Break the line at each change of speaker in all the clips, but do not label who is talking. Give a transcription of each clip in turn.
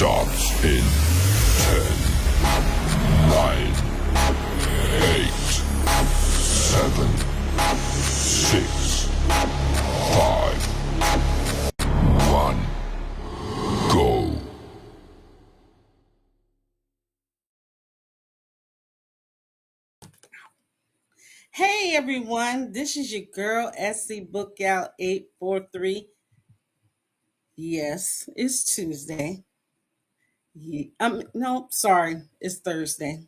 starts in 10, 9, 8, 7, 6, 5, 1, go.
Hey everyone, this is your girl SC Bookgal 843. Yes, it's Tuesday. No, sorry, it's Thursday.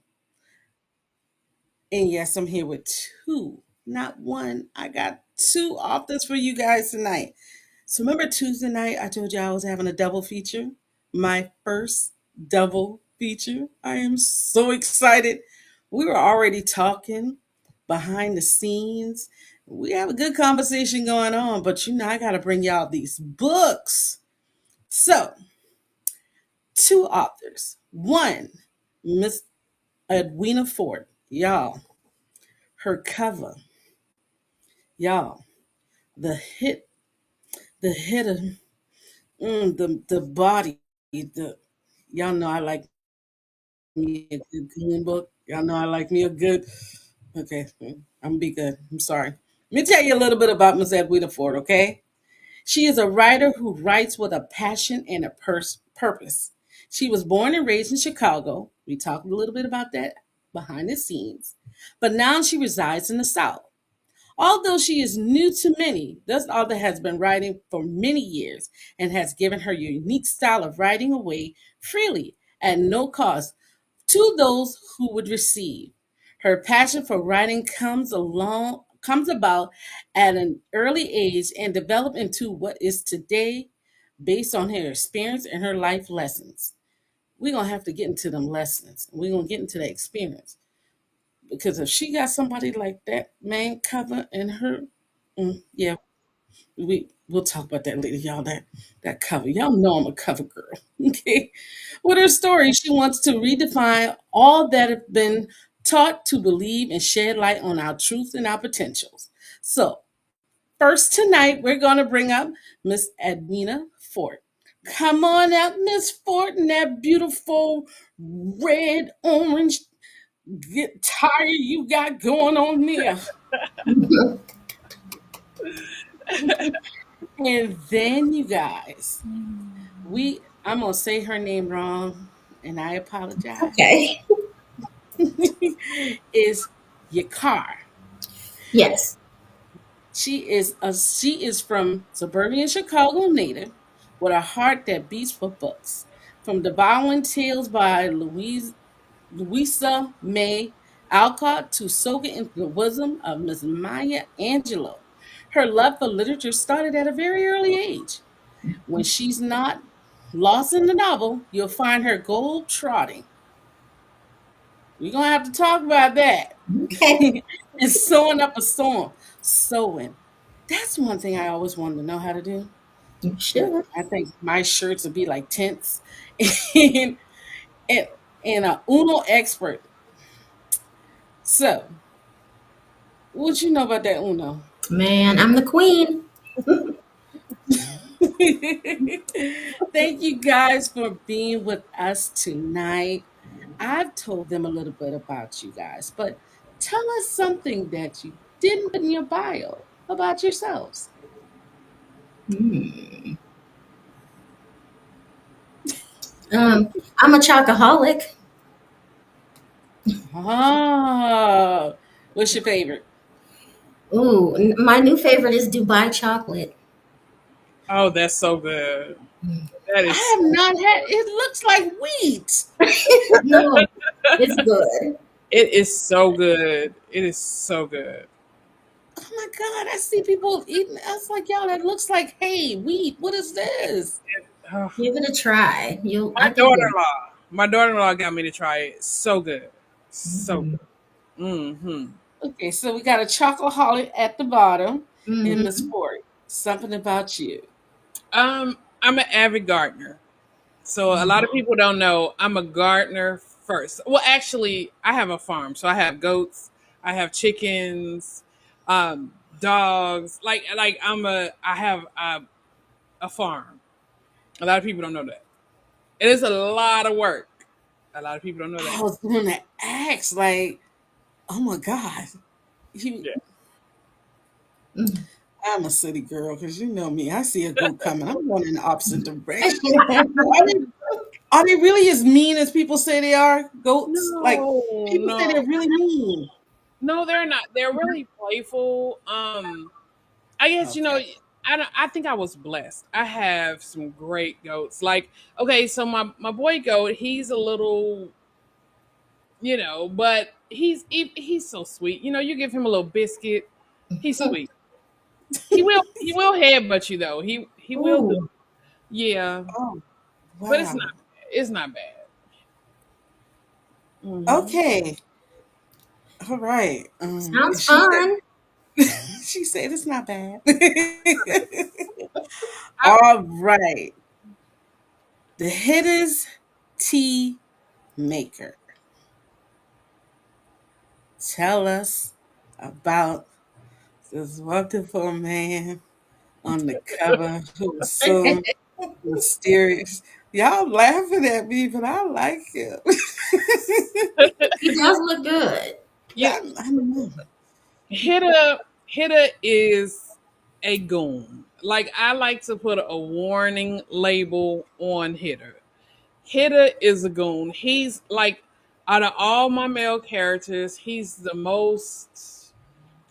And yes, I'm here with two, not one. I got two authors for you guys tonight. So remember Tuesday night, I told you I was having a double feature? My first double feature. I am so excited. We were already talking behind the scenes. We have a good conversation going on, but I got to bring y'all these books. So, two authors. One, Miss Edwina Ford. Her cover. Y'all, the hit, the hit of the body, the y'all know I like me a good clean book. Y'all know I like me a good. Okay, I'm gonna be good. I'm sorry. Let me tell you a little bit about Miss Edwina Ford. Okay, she is a writer who writes with a passion and a purpose. She was born and raised in Chicago. We talked a little bit about that behind the scenes, but now she resides in the South. Although she is new to many, this author has been writing for many years and has given her unique style of writing away freely at no cost to those who would receive. Her passion for writing comes about at an early age and developed into what is today based on her experience and her life lessons. We're gonna have to get into them lessons. We're gonna get into the experience. Because if she got somebody like that man cover in her, yeah, we'll talk about that later, y'all. That cover, y'all know I'm a cover girl. Okay, with her story, she wants to redefine all that have been taught to believe and shed light on our truth and our potentials. So, first tonight, we're gonna bring up Miss Edwina Fort. Come on out, Miss Fort, in that beautiful red orange guitar you got going on there. And then you guys, I'm gonna say her name wrong, and I apologize.
Okay.
Is Yakar.
Yes.
She is from suburban Chicago native with a heart that beats for books. From devouring tales by Louisa May Alcott to soaking into the bosom of Miss Maya Angelou. Her love for literature started at a very early age. When she's not lost in the novel, you'll find her gold trotting. We're gonna have to talk about that.
Okay.
And sewing up a storm. Sewing. That's one thing I always wanted to know how to do.
You
But
should.
I think my shirts would be like tents. and, and, and a Uno expert. So, what you know about that Uno?
Man, I'm the queen.
Thank you guys for being with us tonight. I've told them a little bit about you guys, but tell us something that you didn't put in your bio about yourselves.
Hmm. I'm a chocoholic.
Oh, what's your favorite?
Ooh, my new favorite is Dubai chocolate.
Oh, that's so good. That
I
is
have not had. It looks like wheat.
No, it's good.
it is so good. It is so good.
Oh my god! I see people eating. I was like, y'all, that looks like hay, wheat. What is this?
Oh,
Give it a try.
my
I think you'll.
daughter-in-law. My daughter-in-law got me to try it. So good. So
Mhm.
good. Mm-hmm.
Okay, so we got a chocoholic at the bottom, and Miss
Mhm.
Ford. Something about you.
I'm an avid gardener. So a lot of
Mhm.
people don't know I'm a gardener first. Well, actually, I have a farm. So I have goats, I have chickens, dogs. I have a farm. A lot of people don't know that. and it's a lot of work. A lot of people don't know
I
that.
was going to ask, like, oh my God. You,
Yeah.
Mm.
I'm a city girl because you know me. I see a goat coming. I'm going in the opposite direction. Are they, are they really as mean as people say they are? Goats? Like,
No,
people say
no,
they're really mean.
no, they're not. They're really playful. I guess
Okay.
I don't, I think I was blessed. I have some great goats. Like, okay, so my boy goat, he's a little, but he's so sweet. You give him a little biscuit, he's sweet. He will headbutt you though. He will do.
Ooh,
Yeah,
Oh,
but
wow.
it's not bad. Hmm.
Okay. All right.
sounds
She
fun.
said she said it's not bad.
I,
All right. The Hitter's Tea Maker. Tell us about this wonderful man on the cover who was so mysterious. Y'all laughing at me, but I like him.
He does look good.
you
I don't know.
Hitta is a goon. Like I like to put a warning label on Hitter. Hitter is a goon. He's like out of all my male characters, he's the most.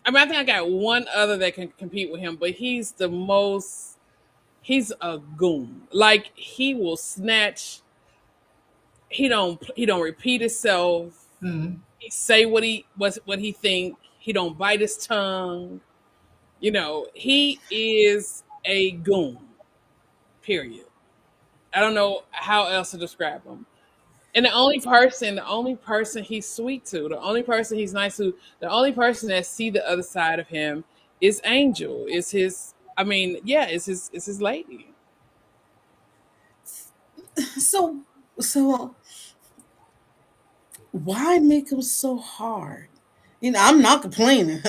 I mean, I think I got one other that can compete with him, but he's the most. He's a goon. Like he will snatch. He don't repeat himself.
Mm.
He say what he think. He don't bite his tongue. He is a goon. Period. I don't know how else to describe him. And the only person he's sweet to, the only person he's nice to, the only person that see the other side of him is Angel. Is his I mean, yeah, is his lady.
So, so why make him so hard? I'm not complaining.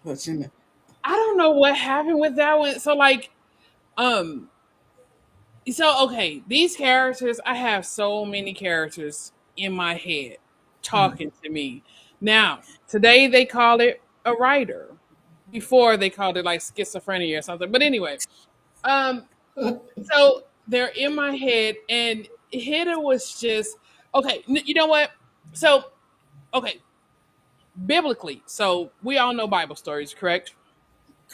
But
I don't know what happened with that one. So like, um, okay, these characters, I have so many characters in my head
Mm.
talking to me. Now, today they call it a writer. Before they called it like schizophrenia or something. But anyway, um, so they're in my head, and Hitta was just okay. You know what? So okay, biblically, so we all know Bible stories, correct?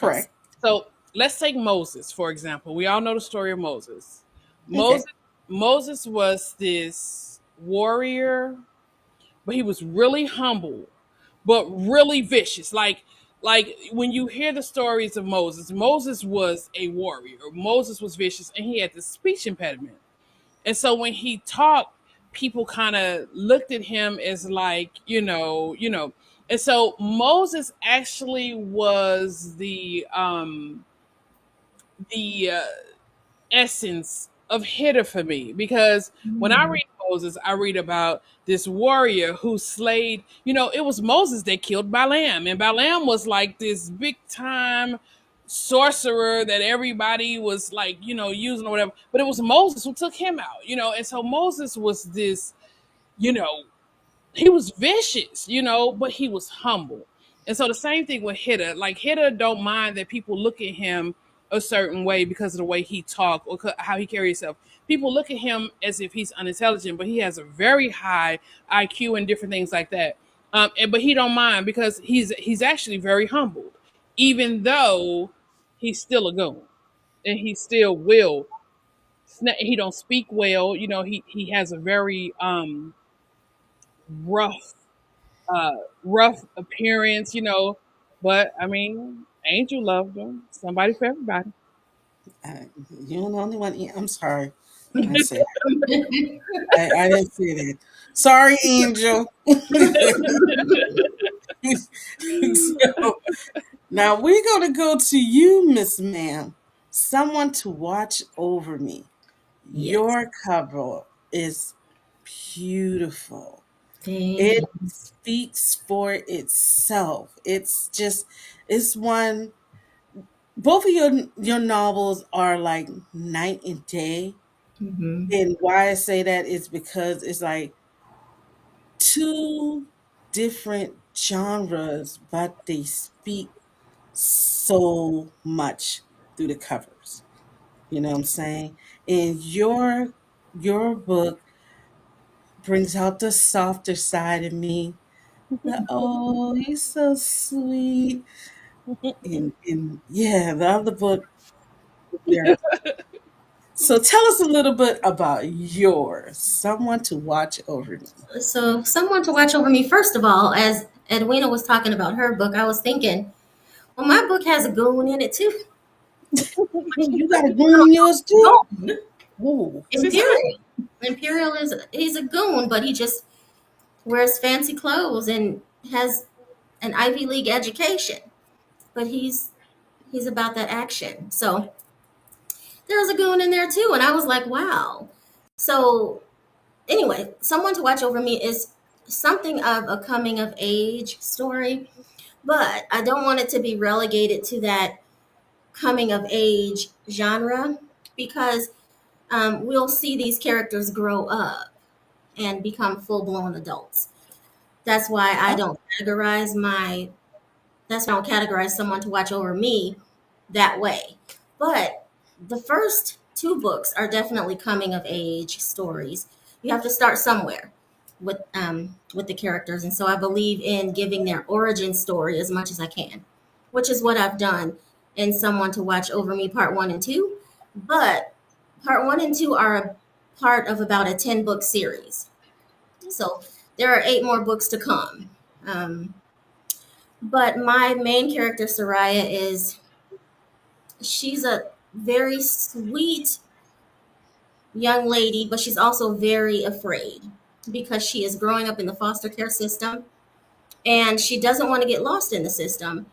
Yes.
correct.
So let's take Moses for example. We all know the story of Moses. Moses
Okay.
Moses was this warrior, but he was really humble, but really vicious. Like when you hear the stories of Moses, Moses was a warrior. Moses was vicious, and he had this speech impediment. And so when he talked, people kind of looked at him as like, And so Moses actually was the essence of Hitter for me, because when I
Mm.
read Moses, I read about this warrior who slayed, it was Moses that killed Balaam. And Balaam was like this big time sorcerer that everybody was like, using or whatever. But it was Moses who took him out. And so Moses was this, you know, he was vicious, but he was humble. And so the same thing with Hitter. Like Hitter don't mind that people look at him a certain way because of the way he talk or how he carry himself. People look at him as if he's unintelligent, but he has a very high IQ and different things like that. But he don't mind because he's actually very humbled, even though he's still a goon and he still will. He don't speak well. He has a very rough uh rough appearance, but I mean, Angel loved him. Somebody for everybody.
You're the only one. I'm sorry. I said I didn't say that. Sorry, Angel. So, now we're gonna go to you, Miss Ma'am. Someone to watch over me.
Yes.
Your cover is beautiful.
Thank
It
you.
speaks for itself. It's one. Both of your novels are like night and day.
Hmm.
And why I say that is because it's like two different genres, but they speak so much through the covers. You know what I'm saying? And your book brings out the softer side of me. The oh, he's so sweet. And yeah, the other book there. So tell us a little bit about yours. Someone to watch over me.
So, someone to watch over me, first of all, as Edwina was talking about her book, I was thinking, well, my book has a goon in it too.
You got a goon in yours too?
Goon.
Ooh.
She said,
Imperial. Imperial is he's a goon, but he just wears fancy clothes and has an Ivy League education. But he's about that action. So there's a goon in there too, and I was like, wow. So anyway, someone to watch over me is something of a coming of age story, but I don't want it to be relegated to that coming of age genre because we'll see these characters grow up and become full blown adults. That's why I
Oh,
don't categorize my that's why I don't categorize someone to watch over me that way. But the first two books are definitely coming of age stories. You have to start somewhere with the characters, and so I believe in giving their origin story as much as I can, which is what I've done in Someone to Watch Over Me Part One and Two. But Part One and Two are a part of about a 10 book series, so there are 8 more books to come. Um, but my main character, Soraya, she's a very sweet young lady, but she's also very afraid because she is growing up in the foster care system and she doesn't want to get lost in the system.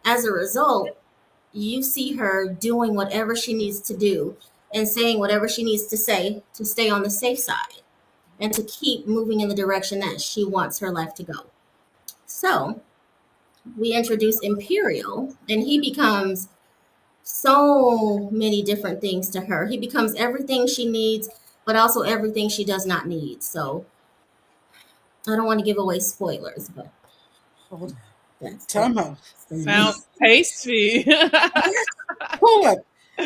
As a result, you see her doing whatever she needs to do and saying whatever she needs to say to stay on the safe side and to keep moving in the direction that she wants her life to go. So we introduce Imperial, and he becomes so many different things to her. He becomes everything she needs, but also everything she does not need. So I don't want to give away spoilers, but
hold on.
that's
Time
pretty
out.
for me.
sounds tasty.
Hold on.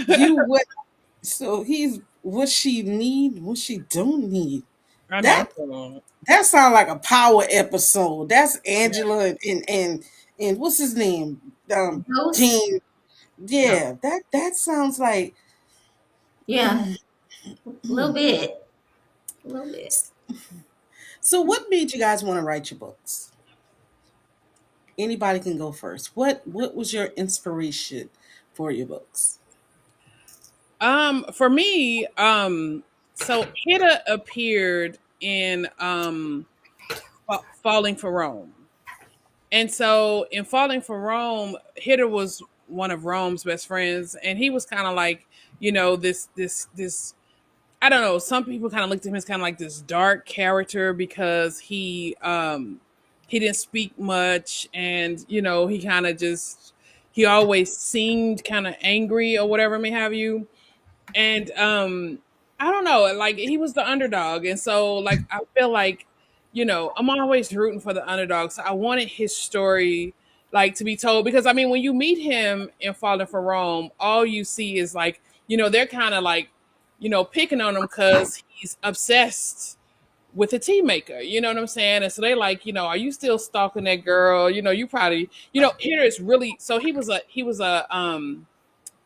You what? So he's what she need, what she don't need.
I
That
know.
that sounds like a power episode. That's Angela and what's his name?
Ghost?
Gene.
No.
Yeah, that sounds like.
Yeah,
mm,
a little
mm.
bit. A little bit.
So, what made you guys want to write your books? Anybody can go first. What was your inspiration for your books?
For me, so Hitta appeared in Falling for Rome. And so in Falling for Rome, Hitter was one of Rome's best friends, and he was kind of like, this I don't know, some people kind of looked at him as kind of like this dark character because he didn't speak much, and he kind of just he always seemed kind of angry or whatever may have you. And I don't know, like he was the underdog, and so like I feel like I'm always rooting for the underdog, so I wanted his story like to be told, because I mean when you meet him in Falling for Rome, all you see is like they're kind of like picking on him because he's obsessed with a tea maker, you know what I'm saying? And so they like, are you still stalking that girl? You probably, here is really, so he was a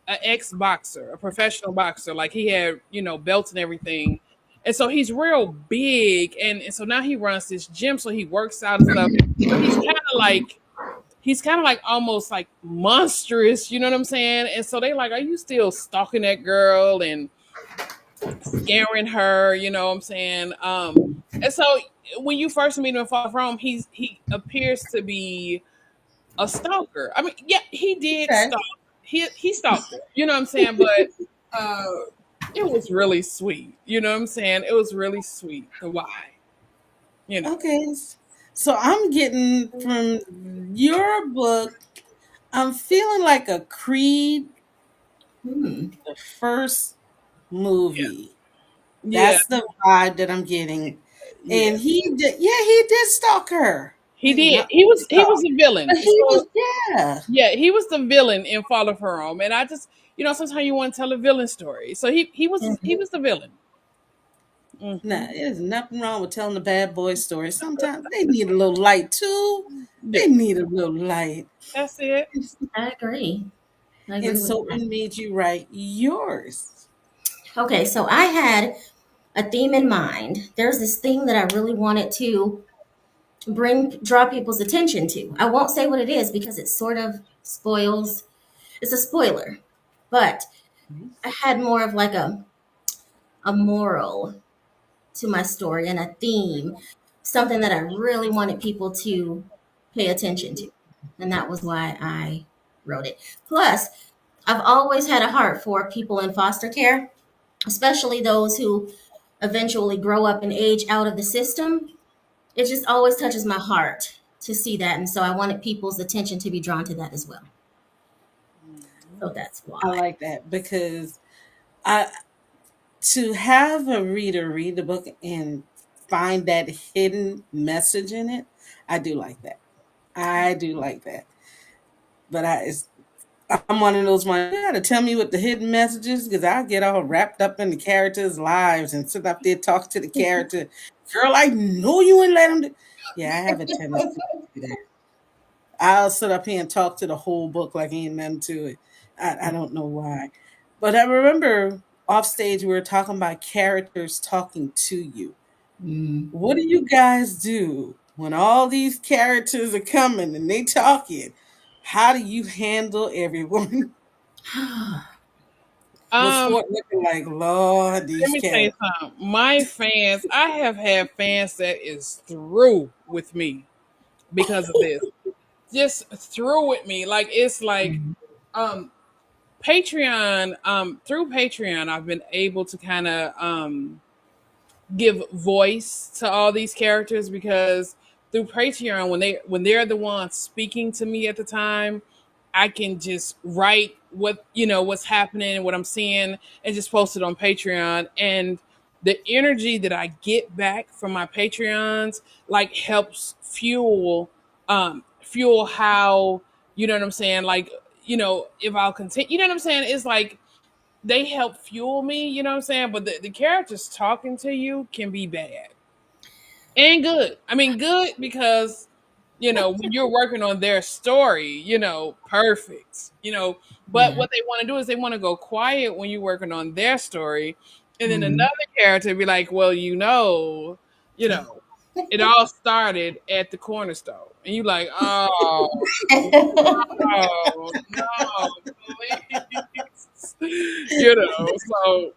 ex boxer, a professional boxer. Like he had, belts and everything. And so he's real big. And so now he runs this gym. So he works out and stuff. But he's kind of like almost like monstrous. You know what I'm saying? And so they like, are you still stalking that girl and scaring her? You know what I'm saying? And so when you first meet him in Far From, he appears to be a stalker. I mean, yeah, he did
Okay.
stalk. He stalked her. You know what I'm saying? But uh, it was really sweet. You know what I'm saying? It was really sweet. The why. You know.
Okay. So I'm getting from your book, I'm feeling like a Creed,
Hmm.
the first
Yeah.
movie.
Yeah,
That's the vibe that I'm getting.
yeah.
And he did stalk her.
He
Maybe
did.
not
He was
stalk,
a villain.
but he
So
was, yeah.
yeah, he was the villain in Fall of Her Home, and I just sometimes you want to tell a villain story. So he was the villain.
Nah,
Hmm.
there's nothing wrong with telling a bad boy story. Sometimes they need a little light too.
Yeah,
They need a little light.
that's it.
I agree. I
And
agree with
so
that.
it made you write yours.
Okay, so I had a theme in mind. There's this thing that I really wanted to draw people's attention to. I won't say what it is because it sort of spoils. It's a spoiler, but I had more of like a moral to my story and a theme, something that I really wanted people to pay attention to. And that was why I wrote it. Plus, I've always had a heart for people in foster care, especially those who eventually grow up and age out of the system. It just always touches my heart to see that. And so I wanted people's attention to be drawn to that as well. So that's
I
why.
like that because I to have a reader read the book and find that hidden message in it, I do like that. I do like that. But I'm one of those ones. You gotta tell me what the hidden message is because I get all wrapped up in the characters' lives and sit up there talking to the character. Girl, I know you ain't let him. Yeah, I have a tendency to do that. I'll sit up here and talk to the whole book like ain't nothing to it. I don't know why. But I remember off stage we were talking about characters talking to you.
Mm.
What do you guys do when all these characters are coming and they talking? How do you handle everyone? Was
Um,
Fort looking like, Lord,
Let
these
me tell you
characters?
something. My fans, I have had fans that is through with me because of this. Just through with me. Like it's like
Mhm.
um Patreon, through Patreon, I've been able to kind of give voice to all these characters because through Patreon, when they're the ones speaking to me at the time, I can just write what what's happening and what I'm seeing and just post it on Patreon. And the energy that I get back from my Patreons like helps fuel how what I'm saying, like if I'll continue, what I'm saying, it's like they help fuel me, you know what I'm saying? But the characters talking to you can be bad and good. I mean, good because, when you're working on their story, perfect, but
Yeah.
what they want to do is they want to go quiet when you're working on their story. And then
Mhm.
another character be like, well, you know, it all started at the corner store. And you like, oh, oh no, please. So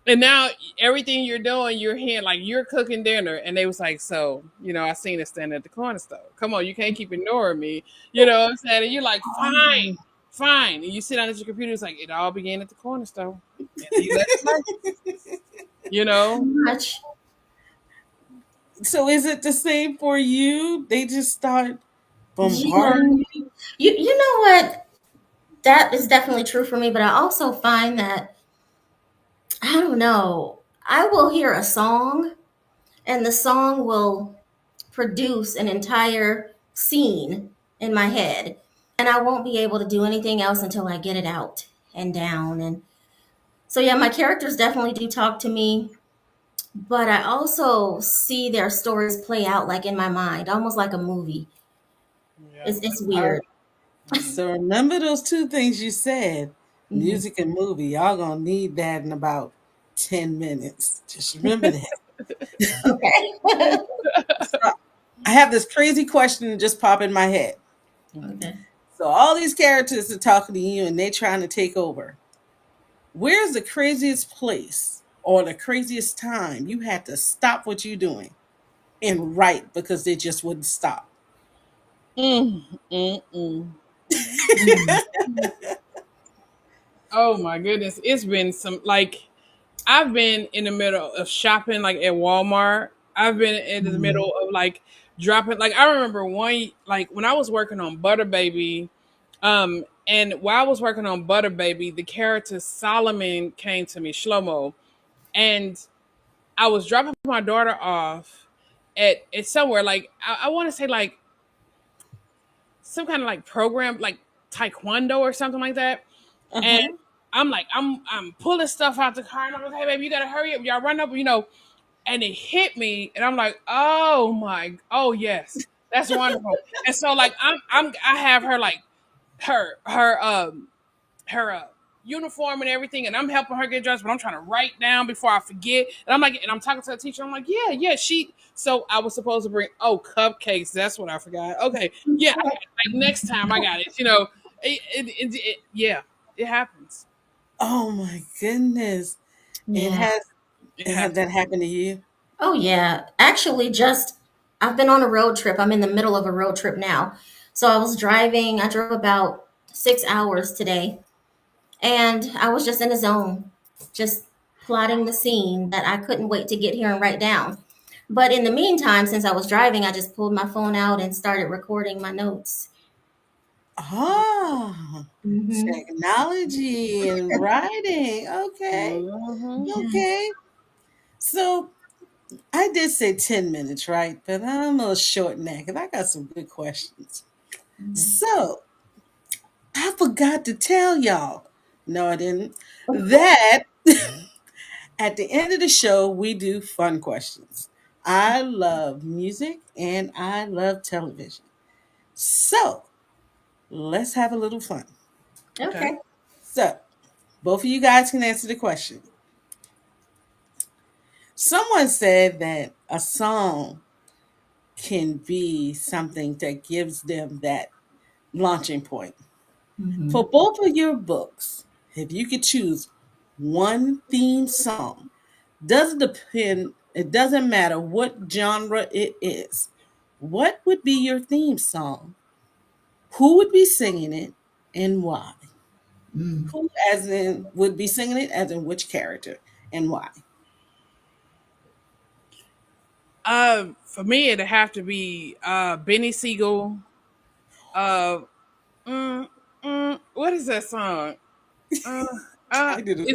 and now everything you're doing, you're hearing like you're cooking dinner, and they was like, so, I seen it standing at the corner store. Come on, you can't keep ignoring me. You know what I'm saying? And you're like, fine, fine. And you sit down at your computer, it's like it all began at the corner store. And you let it play, you know?
Much.
So is it the same for you? They just start
Yeah.
bombarding you?
You know what? That is definitely true for me, but I also find that I don't know. I will hear a song and the song will produce an entire scene in my head and I won't be able to do anything else until I get it out and down. And so yeah, my characters definitely do talk to me, but I also see their stories play out like in my mind, almost like a movie.
Yeah.
It's
All
weird.
right. So remember those two things you said,
Mhm.
music and movie. Y'all gonna need that in about 10 minutes. Just remember that.
Okay.
So I have this crazy question that just pop in my head.
Okay.
So all these characters are talking to you and they trying to take over. Where's the craziest place or the craziest time you had to stop what you're doing and write because they just wouldn't stop?
Mm, mm, mm.
Mm.
Oh my goodness. It's been some like I've been in the middle of shopping like at Walmart. I've been in the
Mm.
middle of like dropping like I remember one like when I was working on Butter Baby, and while I was working on Butter Baby, the character Solomon came to me, Shlomo, and I was dropping my daughter off at somewhere like I want to say like some kind of like program like taekwondo or something like that. And
Uh-huh.
I'm pulling stuff out the car and I'm like, hey baby, you gotta hurry up, y'all run up, and it hit me and I'm like, oh yes, that's wonderful. And so like I have her like her uniform and everything, and I'm helping her get dressed, but I'm trying to write down before I forget. And I'm talking to the teacher. I'm like, yeah, she. So I was supposed to bring cupcakes. That's what I forgot. Okay, yeah, I got it. Like next time I got it. Yeah, it happens.
Oh my goodness. It
Yeah.
has
It
it had
happens.
that happen to you?
Oh, yeah. Actually, just I've been on a road trip. I'm in the middle of a road trip now. So I was driving, I drove about 6 hours today, and I was just in a zone, just plotting the scene that I couldn't wait to get here and write down. But in the meantime, since I was driving, I just pulled my phone out and started recording my notes.
Ah,
Hmm.
technology and writing. Okay.
Hmm.
Okay. So I did say 10 minutes, right? But I'm a little short now because I got some good questions. So I forgot to tell y'all. No, I didn't. That at the end of the show, we do fun questions. I love music and I love television. So let's have a little fun.
Okay.
Okay.
So both of you guys can answer the question. Someone said that a song can be something that gives them that launching point.
Hmm.
For both of your books, if you could choose one theme song, doesn't depend, it doesn't matter what genre it is. What would be your theme song? Who would be singing it and why?
Mm.
Who as in would be singing it as in which character and why?
For me, it'd have to be Benny Siegel. Uh, what is that song? Uh,
I did it.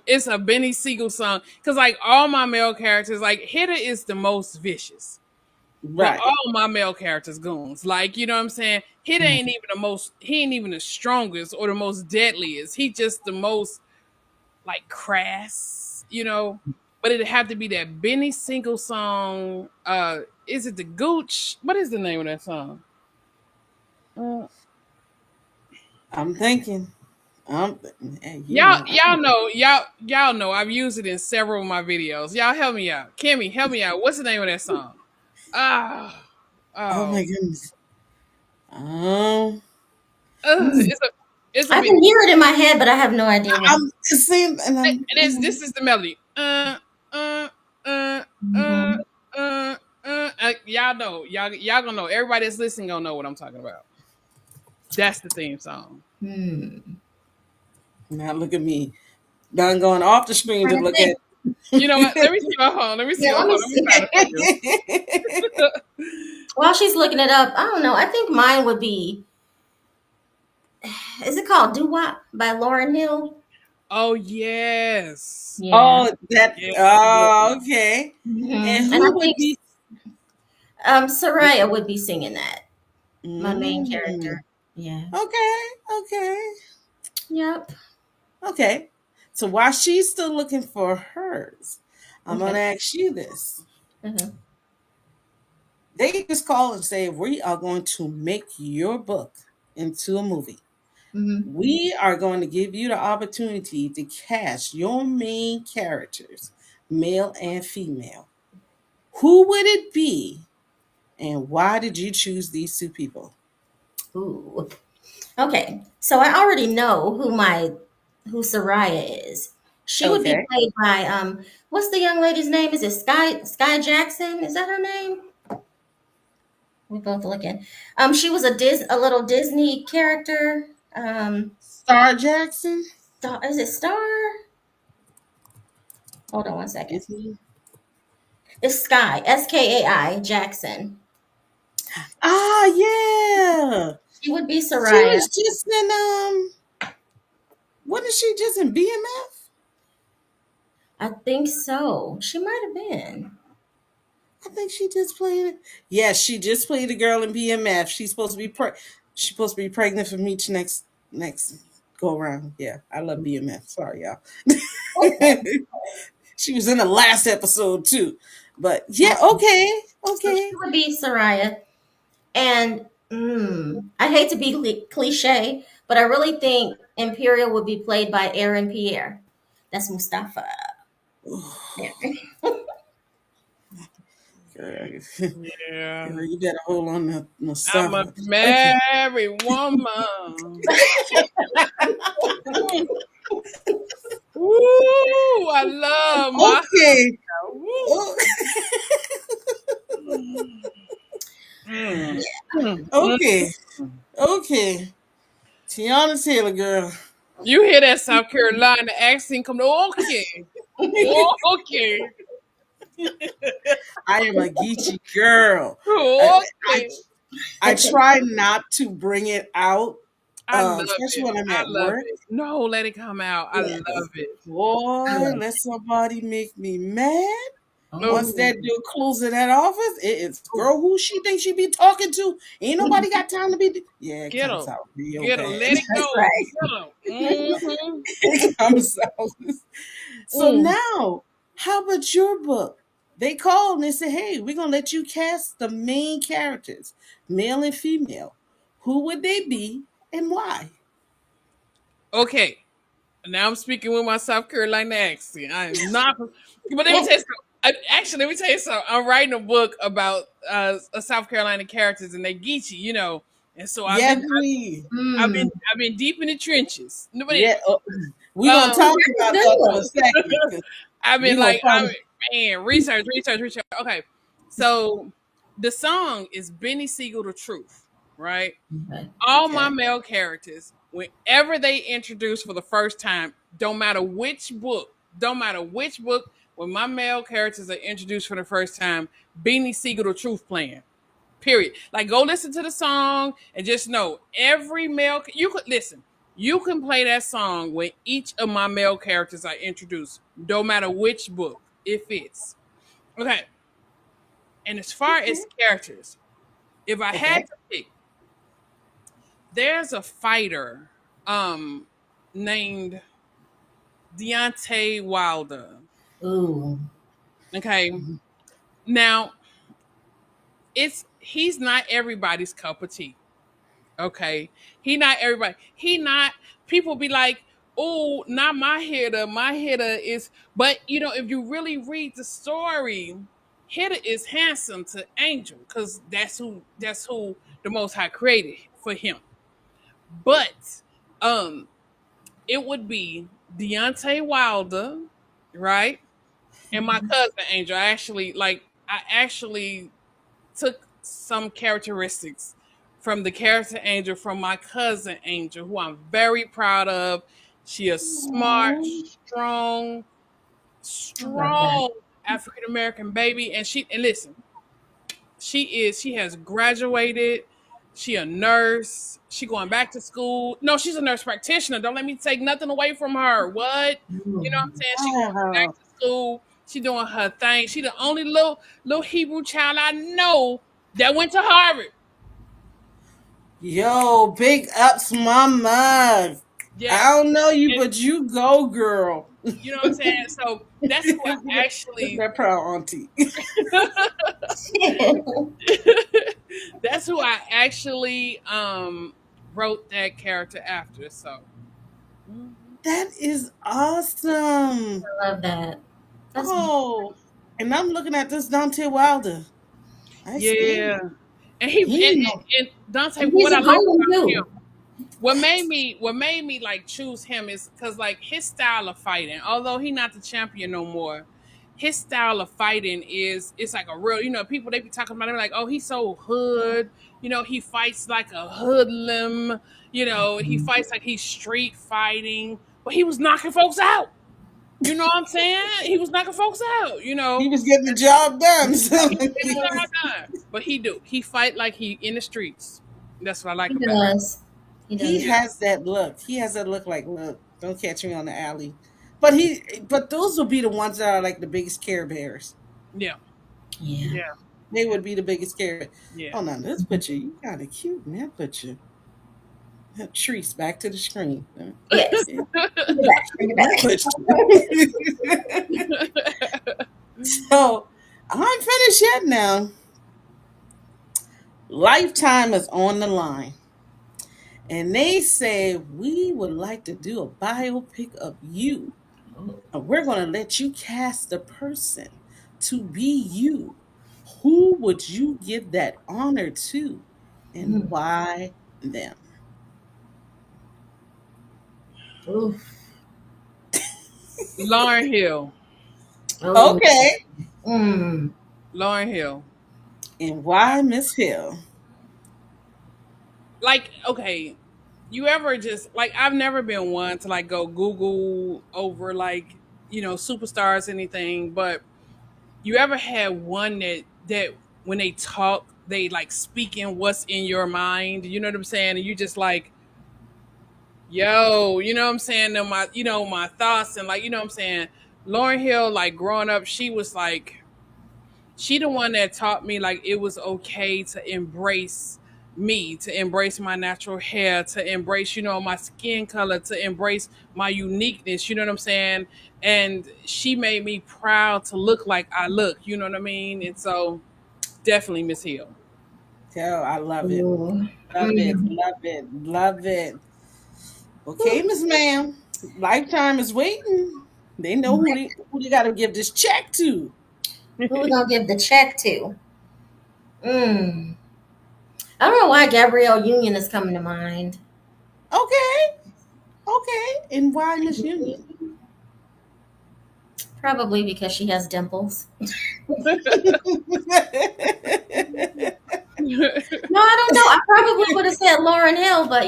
it's a Benny Siegel song because like all my male characters, like Hitta is the most vicious, but
Right.
all my male characters goons. Like you know what I'm saying? Hitta ain't even the most. He ain't even the strongest or the most deadliest. He just the most like crass, But it'd have to be that Benny Siegel song. Is it the Gooch? What is the name of that song? Uh,
I'm thinking. And you
Y'all,
know,
y'all know. I've used it in several of my videos. Y'all help me out. Kimmy, help me out. What's the name of that song? Ah,
oh
oh,
my goodness. Um,
Mm.
it's a
I
bit.
can hear it in my head, but I have no idea what.
I'm seeing, and I'm,
It is. This is the melody. Uh, uh, uh,
Mhm.
uh. Y'all know. Y'all gonna know. Everybody that's listening gonna know what I'm talking about. That's the theme song.
Hmm.
now look at me. Done going off the screen to
Trying to
look
think.
at.
You know what? Let me see my phone. Let me see
Yeah,
my
let
phone.
me
Let me
see.
find it for you.
While she's looking it up, I don't know. I think mine would be. Is it called "Doo Wop" by Lauren Hill?
Oh yes,
Yeah.
Oh, that.
yes,
Oh,
yes.
okay. And
Hmm. And I
who would
think
be?
Soraya would be singing that. My main
Mm,
character. Yeah.
okay, okay,
Yep.
okay. So while she's still looking for hers, I'm
Okay.
gonna ask you this.
Uh-huh.
They just call and say we are going to make your book into a movie.
Hmm.
We are going to give you the opportunity to cast your main characters, male and female. Who would it be, and why did you choose these two people?
Ooh. Okay. So I already know who Soraya is. She would be
Okay.
played by what's the young lady's name? Is it Sky Jackson? Is that her name? We both looking. She was a little Disney character.
Star Jackson?
Is it Star? Hold on one second.
Disney?
It's Sky, SKAI Jackson.
Ah, yeah.
She would be
She
Soraya.
was just in wasn't she just in BMF?
I think so. She might have been.
I think she just played it. Yes, she just played the girl in BMF. She's supposed to be pregnant for Meech next go around. Yeah, I love BMF. Sorry, y'all. She was in the last episode too. But yeah, okay,
So she
okay.
would be Soraya. And I hate to be cliche, but I really think Imperial would be played by Aaron Pierre. That's Mustafa. There.
Girl,
Yeah.
girl, you better hold on to
I'm a
Mustafa. Okay,
married woman. Mm. Ooh, I love my
okay,
Woo.
oh,
Mm. Mm.
okay,
Mm.
okay. Tiana Taylor, girl.
You hear that South Carolina accent come to okay. Okay.
I am a Geechee girl. I, I
Okay.
I try not to bring it out,
I love
especially
it.
when I'm
I
at
love
work.
it. No, let it come out. I love
Yes.
it.
Boy,
Yes.
let somebody make me mad. Once
Oh,
that dude closes that office, it's girl who she thinks she be talking to. Ain't nobody got time to be. Yeah, it
Get
comes
him.
out real
Get him.
bad.
Let it
that's
go.
right.
Get him. Mm-hmm.
It comes out. So
Mm.
now, how about your book? They called and they said, "Hey, we're gonna let you cast the main characters, male and female. Who would they be and why?"
Okay. Now I'm speaking with my South Carolina accent. I am not. But let me tell
Oh,
you something. Actually, let me tell you something. I'm writing a book about South Carolina characters, and they Geechee, And so I've been,
Yes, we.
I've been,
mm.
I've been deep in the trenches. No, but
Yeah,
anyway,
we're gonna
um,
talk
That's a
about
good
that for a
one.
second because
I've
we
been
gonna
like,
find.
man, research. Okay, so the song is Benny Siegel, the Truth, right?
Okay.
All my
Okay,
male characters, whenever they introduce for the first time, don't matter which book, when my male characters are introduced for the first time, Beanie Siegel the Truth playing. Period. Like go listen to the song and just know every male you could listen. You can play that song when each of my male characters are introduced, no matter which book it fits. Okay. And as far
okay,
as characters, if I had
okay.
to pick, there's a fighter named Deontay Wilder.
Ooh.
Okay. Now, he's not everybody's cup of tea. Okay. He not everybody. He not people be like, oh, not my hitter. My hitter is but if you really read the story, hitter is handsome to Angel, because that's who the most high created for him. But um it would be Deontay Wilder, right? And my cousin Angel. I actually took some characteristics from the character Angel from my cousin Angel, who I'm very proud of. She is smart,
Aw.
strong,
I love that.
strong African American baby. And listen, she has graduated. She a nurse. She going back to school. No, she's a nurse practitioner. Don't let me take nothing away from her. What? You know what I'm saying? She going back
Wow.
to school. She doing her thing. She the only little Hebrew child I know that went to Harvard.
Yo, big ups, mama. I
Yes.
don't know you,
And
but you go, girl.
you know what I'm saying? So that's who I
Look at
actually
that proud auntie.
that's who I actually wrote that character after. So mhm.
That is awesome.
I love that. That's
Oh, and I'm looking at this Dante Wilder. I see.
Yeah. And he
He know.
and Dante,
and he's
what
a
I like
Harlem
about
too.
him, what made me like choose him is because like his style of fighting, although he not the champion no more, his style of fighting is it's like a real, people they be talking about him like, oh, he's so hood, he fights like a hoodlum, he
Mhm.
fights like he's street fighting, but he was knocking folks out. You know what I'm saying? He was knocking folks out,
He was getting the job done. So
he get the job done. But he do. He fight like he in the streets. That's what I like
He
about him.
does. He
he
does.
Yeah.
has that look. He has that look like, look, don't catch me on the alley. but those would be the ones that are like the biggest care bears.
Yeah.
Yeah.
Yeah.
They would be the biggest care.
Yeah.
Oh, now this picture, you kind of cute in that picture. Trees back to the screen.
Yes.
Yeah,
Bring it back. Bring it
that
back.
picture. So I'm finished yet now. Lifetime is on the line. And they say, we would like to do a biopic of you.
Oh.
And we're going to let you cast the person to be you. Who would you give that honor to? And
Mm.
why them?
Oof.
Lauren Hill.
Oh.
Okay.
Mm.
Lauren Hill.
And why Miss Hill?
Like, okay, you ever just like I've never been one to like go Google over like, superstars anything, but you ever had one that when they talk, they like speaking what's in your mind, you know what I'm saying? And you just like, yo, you know what I'm saying? And my thoughts and like, you know what I'm saying? Lauren Hill, like growing up, she was like she the one that taught me like it was okay to embrace me, to embrace my natural hair, to embrace, my skin color, to embrace my uniqueness, you know what I'm saying? And she made me proud to look like I look, you know what I mean? And so definitely Miss Hill.
Tell, I love it.
Ooh.
Love it.
Mm.
Love it. Love it. Okay,
Whew.
Miss Ma'am. Lifetime is waiting. They know who they got to give this check to.
Who we gonna give the check to? Mm. I don't know why Gabrielle Union is coming to mind.
Okay. Okay. And why Miss Union?
Probably because she has dimples. No, I don't know. I probably would have said Lauren Hill, but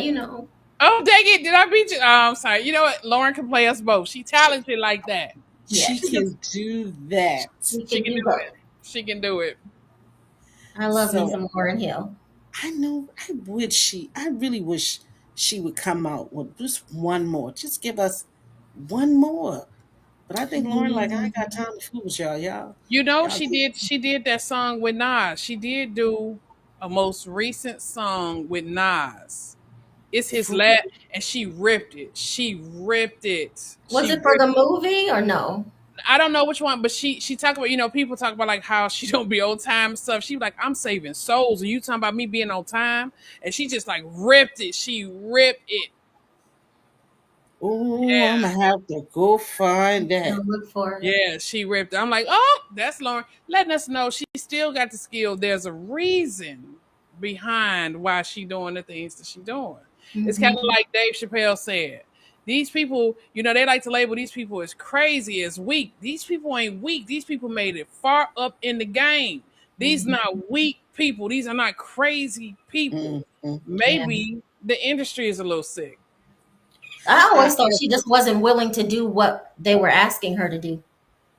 Oh, dang it. Did I beat you? Oh, I'm sorry. You know what? Lauren can play us both. She talented like that.
yeah,
She can do that.
she
She
can
can
do
do
both.
it. She can do it.
I love me
So
some Lauren Hill.
I know I really wish she would come out with just one more. Just give us one more. But I think Lauren, like, I ain't got time to fool with y'all. Y'all
She did that song with Nas. She did do a most recent song with Nas. It's his
fool.
last, and she ripped it. She ripped it.
Was
She
it for
ripped
the movie or no?
I don't know which one, but she talked about, people talk about like how she don't be on time and stuff. She was like, I'm saving souls, and you talking about me being on time, and she just like ripped it. She ripped it.
Oh, I'm
Yeah.
gonna have to go find that.
I'll look for it.
Yeah, she ripped it. I'm like, oh, that's Lauren letting us know she still got the skill. There's a reason behind why she doing the things that she doing. It's kind of
Hmm.
like Dave Chappelle said. These people, they like to label these people as crazy, as weak. These people ain't weak. These people made it far up in the game. These
Hmm.
not weak people. These are not crazy people.
Mm.
Yeah.
Maybe the industry is a little sick.
I
I,
always thought she just wasn't willing to do what they were asking her to do.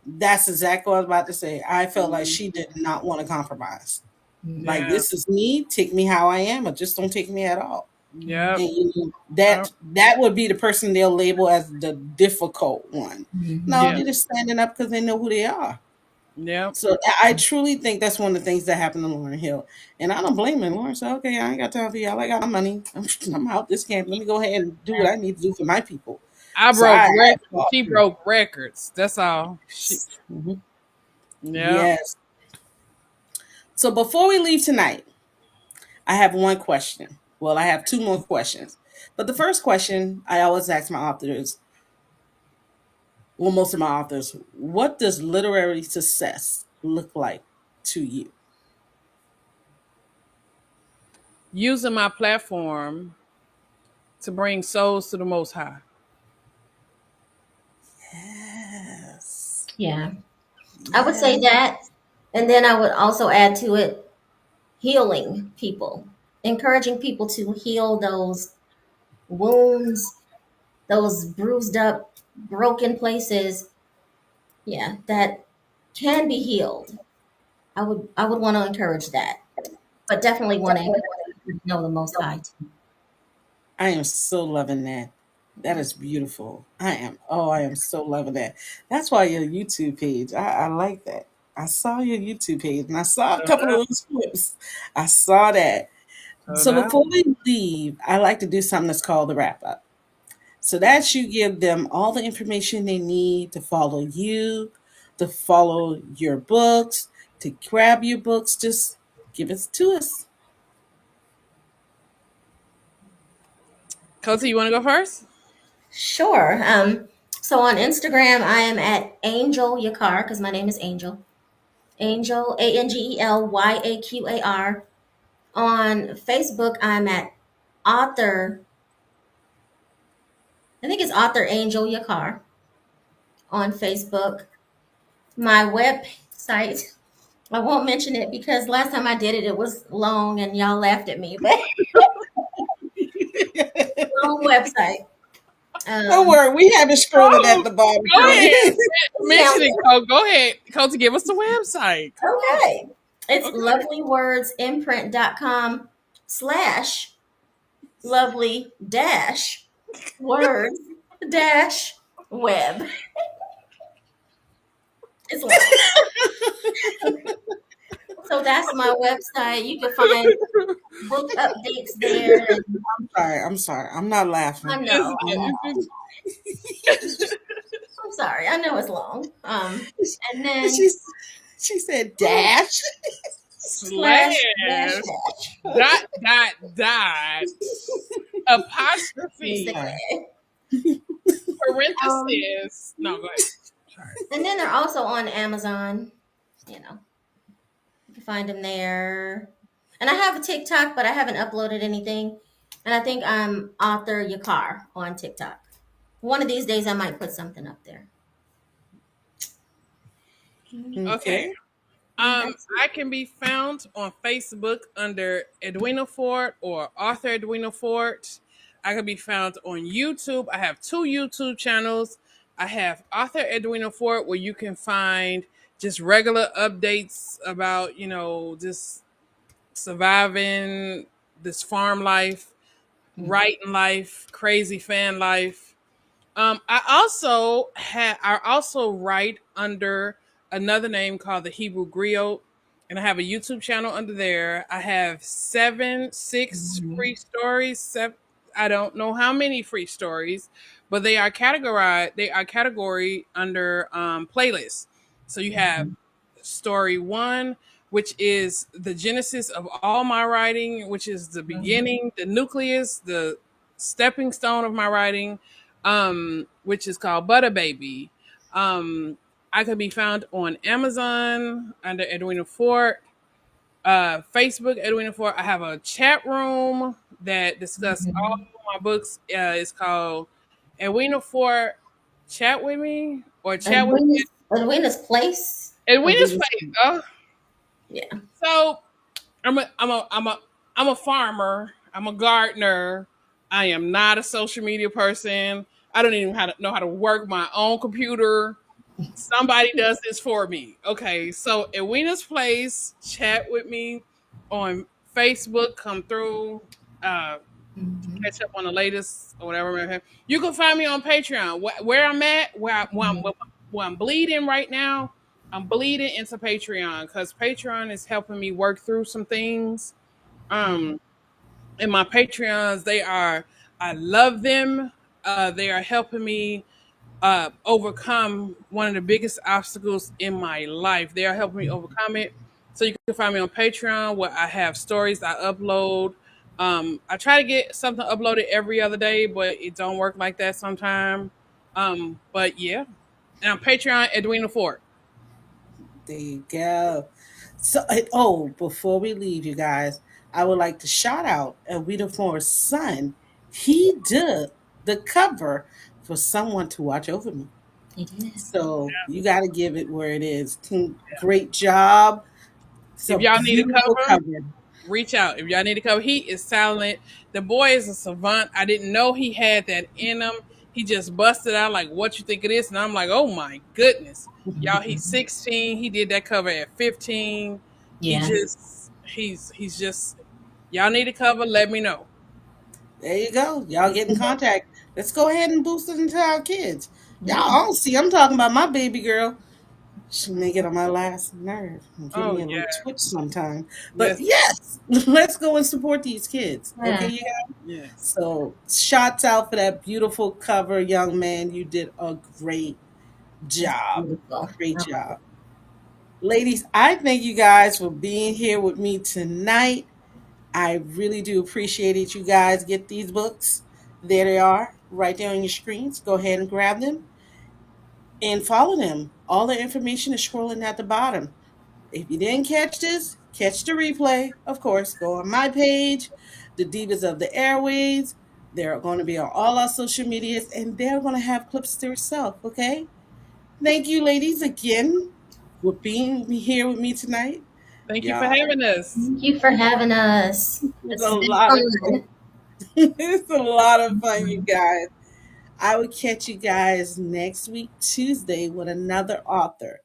that's exactly what I was about to say. I felt like
Mhm.
she did not want to compromise.
Hmm.
Like,
Yeah.
this is me. Take me how I am, or just don't take me at all.
Yep.
And
Yep.
that would be the person they'll label as the difficult one. No,
Hmm.
Yeah.
they're just standing up because they know who they are.
Yep.
So I truly think that's one of the things that happened to Lauren Hill, and I don't blame her. Lauren said, "Okay, I ain't got time for y'all. I got my money. I'm out this camp. Let me go ahead and do what I need to do for my people."
I
So
broke
I
records.
applaud
She
her.
broke records. That's all.
Mhm.
Yeah.
Yes. So before we leave tonight, I have one question. Well, I have two more questions. But the first question I always ask my authors, well, most of my authors, what does literary success look like to you?
Using my platform to bring souls to the Most High.
Yes.
Yeah, I would say
Yes.
that, and then I would also add to it healing people, encouraging people to heal those wounds, those bruised up, broken places. Yeah, that can be healed. I would want to encourage that, but definitely want to encourage people to know the Most High too.
I am so loving that. That is beautiful. I am so loving that. That's why your YouTube page, I like that. I saw your YouTube page and I saw a
So
couple
now,
of those clips. I saw that.
so
So
now.
before we leave, I like to do something that's called the wrap up. So that you give them all the information they need to follow you, to follow your books, to grab your books. Just give it to us.
Cozy, you want to go first?
Sure. So on Instagram, I am at Angel Yakar because my name is Angel. Angel, ANGELYAQAR. On Facebook, I'm at author, I think it's author Angel Yakar on Facebook. My website, I won't mention it because last time I did it, it was long and y'all laughed at me, but long website.
Don't
Um,
worry, we have it scrolling at
Oh,
the bottom
go
for
ahead.
you.
yeah,
Mention it, Cole. Go ahead. Cozy, give us the website. Come on.
okay. It's
Okay.
lovelywordsimprint.com slash lovely dash words dash web. It's long. So that's my website. You can find book updates there. And
Sorry, I'm sorry. I'm not
I
laughing.
know, I
I'm
know. I'm sorry. I know it's long. And then
she's she said dash.
slash dash
Slash
dash.
dot apostrophe
Sorry.
Um,
parenthesis. No, go ahead. Sorry.
and then they're also on Amazon. You know, you can find them there. And I have a TikTok, but I haven't uploaded anything. And I think I'm author Yakar on TikTok. One of these days, I might put something up there.
Okay.
Okay.
That's
I can be found on Facebook under Edwina Ford or Author Edwina Ford. I can be found on YouTube. I have two YouTube channels. I have Author Edwina Ford, where you can find just regular updates about, just surviving this farm life, writing life, crazy fan life. I also write under another name called the Hebrew Griot, and I have a YouTube channel under there. I have six free stories. I don't know how many free stories, but they are categorized. They are category under playlists. So you have story one, which is the genesis of all my writing, which is the beginning, the nucleus, the stepping stone of my writing, which is called Butter Baby. I can be found on Amazon under Edwina Fort, Facebook Edwina Fort. I have a chat room that discuss all my books. It's called Edwina Fort Chat with Me or Chat with
Edwina's Place.
Edwina's
Edwina's
Place. Oh,
Yeah.
so I'm a farmer. I'm a gardener. I am not a social media person. I don't even know how to work my own computer. Somebody does this for me. Okay, so at Wena's Place, chat with me on Facebook. Come through, uh, catch up on the latest or whatever. You can find me on Patreon. Where I'm at, where I'm bleeding right now. I'm bleeding into Patreon because Patreon is helping me work through some things. Um, and my Patreons, I love them. They are helping me overcome one of the biggest obstacles in my life. They are helping me overcome it. So you can find me on Patreon where I have stories I upload. I try to get something uploaded every other day, but it don't work like that sometimes. But yeah, and on Patreon, Edwina Ford.
There you go. So, before we leave, you guys, I would like to shout out Edwina Forrest's son. He did the cover for Someone to Watch Over Me.
He did.
So you got to give it where it is. Great job. It's
If
a
y'all need a
beautiful
cover,
cover.
reach out. If y'all need to cover, he is silent. The boy is a savant. I didn't know he had that in him. He just busted out like, "What you think it is?" And I'm like, "Oh my goodness, y'all!" He's 16. He did that cover at 15.
Yeah.
He's just. Y'all need a cover? Let me know.
There you go. Y'all get in contact. Let's go ahead and boost it into our kids. Y'all
Yeah.
all see, I'm talking about my baby girl. She may get on my last nerve and give
Oh
me a little
yeah.
twitch sometime. But
Yes.
yes, let's go and support these kids. Okay,
Yeah.
you guys?
Yes.
So shots out for that beautiful cover, young man. You did a great
That's
job.
beautiful.
Great
I love
job. Ladies, I thank you guys for being here with me tonight. I really do appreciate it. You guys get these books. There they are, right there on your screens. Go ahead and grab them and follow them. All the information is scrolling at the bottom. If you didn't catch this, catch the replay. Of course, go on my page, the Divas of the Airways. They're going to be on all our social medias and they're going to have clips to yourself, okay? Thank you, ladies, again for being here with me tonight.
Thank you for
Y'all,
having us.
Thank you for having us.
it's a
It's been
lot of fun.
fun.
It's a lot of fun, you guys. I will catch you guys next week, Tuesday, with another author.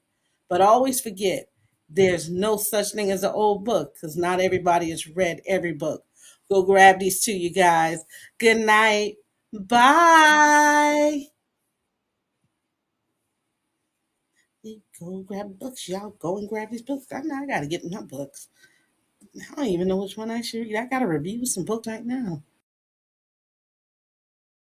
But always forget, there's no such thing as an old book because not everybody has read every book. Go grab these two, you guys. Good night. Bye. Go grab books, y'all. Go and grab these books. I got to get my books. I don't even know which one I should read. I got to review some books right now.